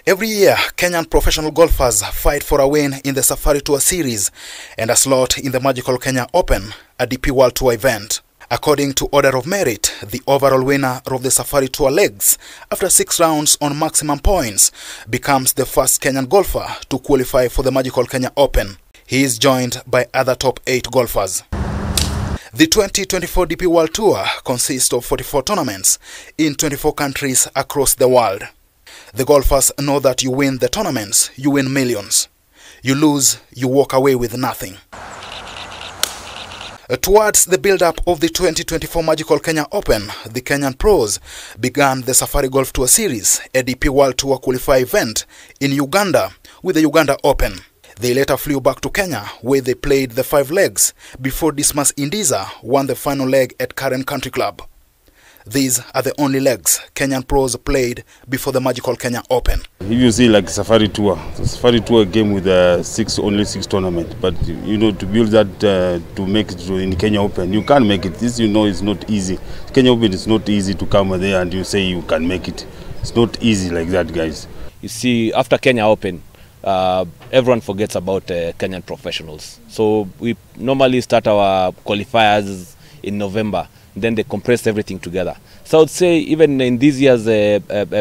Every year, Kenyan professional golfers fight for a win in the Safari Tour Series and a slot in the Magical Kenya Open, a DP World Tour event. According to order of merit, the overall winner of the Safari Tour legs, after 6 rounds on maximum points, becomes the first Kenyan golfer to qualify for the Magical Kenya Open. He is joined by other top 8 golfers. The 2024 DP World Tour consists of 44 tournaments in 24 countries across the world. The golfers know that you win the tournaments, you win millions. You lose, you walk away with nothing. Towards the build-up of the 2024 Magical Kenya Open, the Kenyan pros began the Safari Golf Tour Series, a DP World Tour qualifier event in Uganda with the Uganda Open. They later flew back to Kenya, where they played the 5 legs before Dismas Indiza won the final leg at Karen Country Club. These are the only legs Kenyan pros played before the Magical Kenya Open. If you see like Safari Tour, the Safari Tour game with only 6 tournaments, but you know, to build that to make it in Kenya Open, you can't make it. This, you know, is not easy. Kenya Open is not easy to come there and you say you can make it. It's not easy like that, guys. You see, after Kenya Open, everyone forgets about Kenyan professionals. So we normally start our qualifiers in November. Then they compress everything together. So I would say even in this year's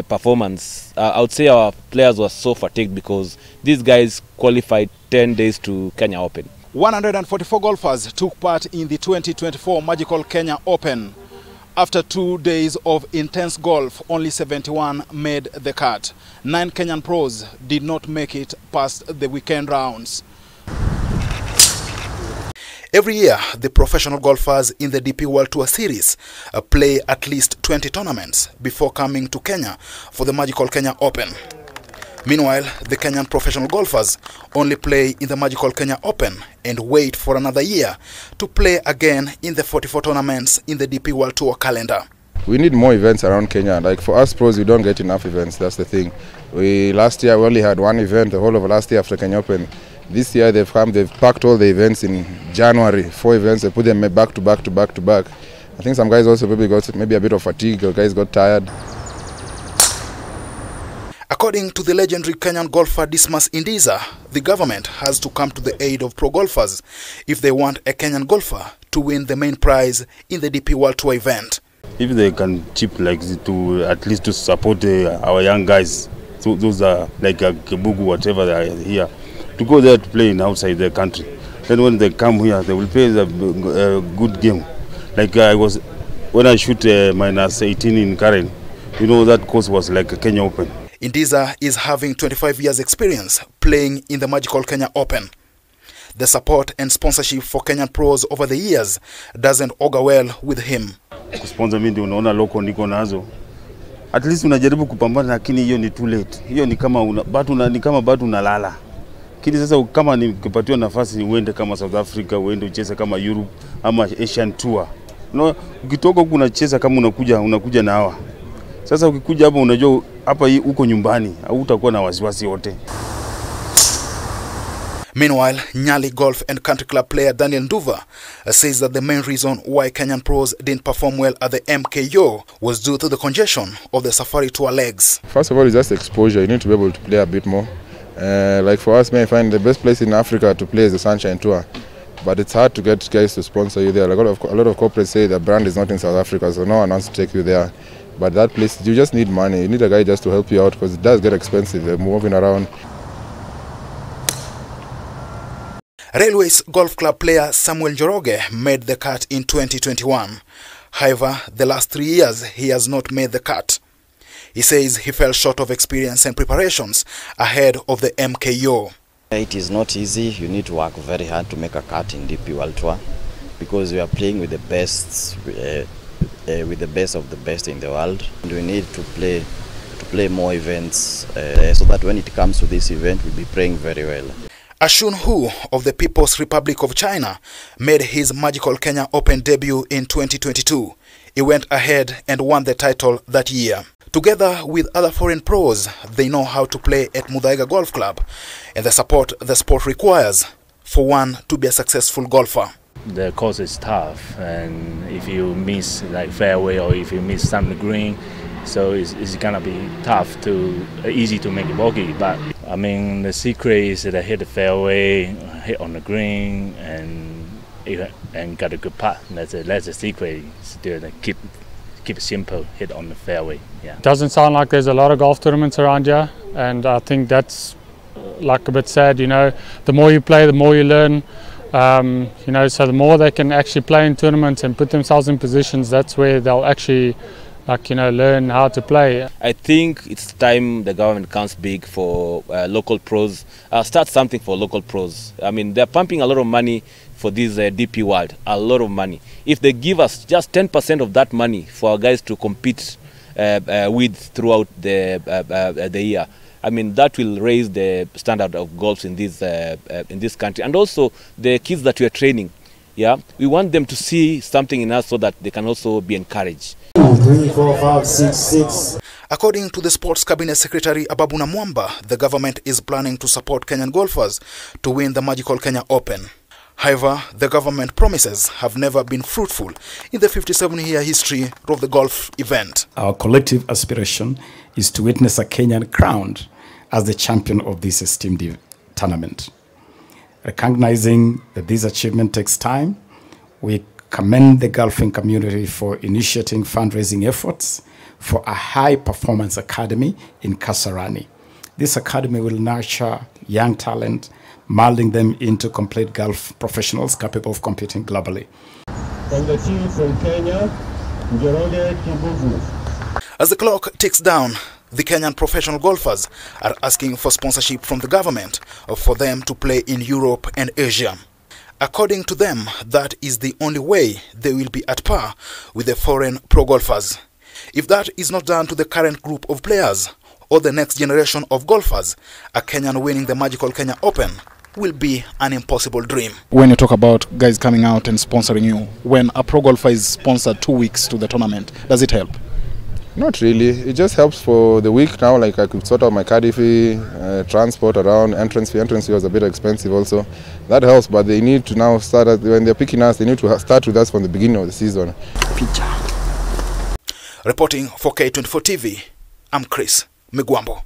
performance, I would say our players were so fatigued because these guys qualified 10 days to Kenya Open. 144 golfers took part in the 2024 Magical Kenya Open. After 2 days of intense golf, only 71 made the cut. 9 Kenyan pros did not make it past the weekend rounds. Every year, the professional golfers in the DP World Tour Series play at least 20 tournaments before coming to Kenya for the Magical Kenya Open. Meanwhile, the Kenyan professional golfers only play in the Magical Kenya Open and wait for another year to play again in the 44 tournaments in the DP World Tour calendar. We need more events around Kenya. Like for us pros, we don't get enough events. That's the thing. Last year we only had 1 event the whole of last year after Kenya Open. This year they've packed all the events in January, 4 events, they put them back to back. I think some guys also maybe got a bit of fatigue, or guys got tired. According to the legendary Kenyan golfer Dismas Indiza, the government has to come to the aid of pro golfers if they want a Kenyan golfer to win the main prize in the DP World Tour event. If they can chip like to at least to support our young guys, so those are like Kebugu, whatever they are here, to go there to play in outside the country. Then when they come here, they will play a good game. Like when I shoot minus 18 in Karen, you know that course was like a Kenya Open. Indiza is having 25 years experience playing in the Magical Kenya Open. The support and sponsorship for Kenyan pros over the years doesn't augur well with him. Kusponsor mimi ndio unaona loko niko nazo. At least unajaribu kupambana, lakini hiyo ni too late. Hiyo ni kama bado unalala. Kini sasa kama nikipatiwa nafasi uende kama South Africa, uende ucheze kama Europe ama Asian Tour. No, ukitoka huko unacheza kama unakuja na hawa. Sasa ukikuja hapa unajua hapa uko nyumbani, au utakuwa na wasiwasi wote. Meanwhile, Nyali Golf and Country Club player Daniel Nduva says that the main reason why Kenyan pros didn't perform well at the MKO was due to the congestion of the Safari Tour legs. First of all, it's just exposure. You need to be able to play a bit more. Like for us, I find the best place in Africa to play is the Sunshine Tour, but it's hard to get guys to sponsor you there. Like a lot of corporates say the brand is not in South Africa, so no one wants to take you there. But that place, you just need money. You need a guy just to help you out because it does get expensive. They're moving around. Railways Golf Club player Samuel Njoroge made the cut in 2021. However, the last 3 years he has not made the cut. He says he fell short of experience and preparations ahead of the MKO. It is not easy. You need to work very hard to make a cut in DP World Tour because we are playing with the best, of the best in the world. And we need to play more events so that when it comes to this event, we'll be playing very well. Ashun Hu of the People's Republic of China made his Magical Kenya Open debut in 2022. He went ahead and won the title that year. Together with other foreign pros, they know how to play at Muthaiga Golf Club and the support the sport requires for one to be a successful golfer. The course is tough, and if you miss like fairway or if you miss some green, So it's gonna be tough to easy to make bogey. But I mean, the secret is to hit the fairway, hit on the green, and got a good putt. That's the secret. Is to keep it simple, hit on the fairway. Yeah. Doesn't sound like there's a lot of golf tournaments around here, and I think that's like a bit sad. You know, the more you play, the more you learn. You know, so the more they can actually play in tournaments and put themselves in positions, that's where they'll actually, like, you know, learn how to play. I think it's time the government comes big for local pros. Start something for local pros. I mean, they're pumping a lot of money for this DP World, a lot of money. If they give us just 10% of that money for our guys to compete with throughout the year, I mean, that will raise the standard of golf in this country. And also the kids that we are training, yeah, we want them to see something in us so that they can also be encouraged. 3, 4, 5, 6, 6. According to the Sports Cabinet Secretary Ababuna Mwamba, the government is planning to support Kenyan golfers to win the Magical Kenya Open. However, the government promises have never been fruitful in the 57-year history of the golf event. Our collective aspiration is to witness a Kenyan crowned as the champion of this esteemed tournament. Recognizing that this achievement takes time, we commend the golfing community for initiating fundraising efforts for a high-performance academy in Kasarani. This academy will nurture young talent, molding them into complete golf professionals capable of competing globally. And the chief from Kenya, Njoroge Kibuvu. As the clock ticks down, the Kenyan professional golfers are asking for sponsorship from the government for them to play in Europe and Asia. According to them, that is the only way they will be at par with the foreign pro golfers. If that is not done to the current group of players or the next generation of golfers, a Kenyan winning the Magical Kenya Open will be an impossible dream. When you talk about guys coming out and sponsoring you, when a pro golfer is sponsored 2 weeks to the tournament, does it help? Not really. It just helps for the week now. Like, I could sort out my caddy fee, transport around, entrance fee. Entrance fee was a bit expensive also. That helps, but they need to now start, when they're picking us, they need to start with us from the beginning of the season. Reporting for K24 TV, I'm Chris Migwambo.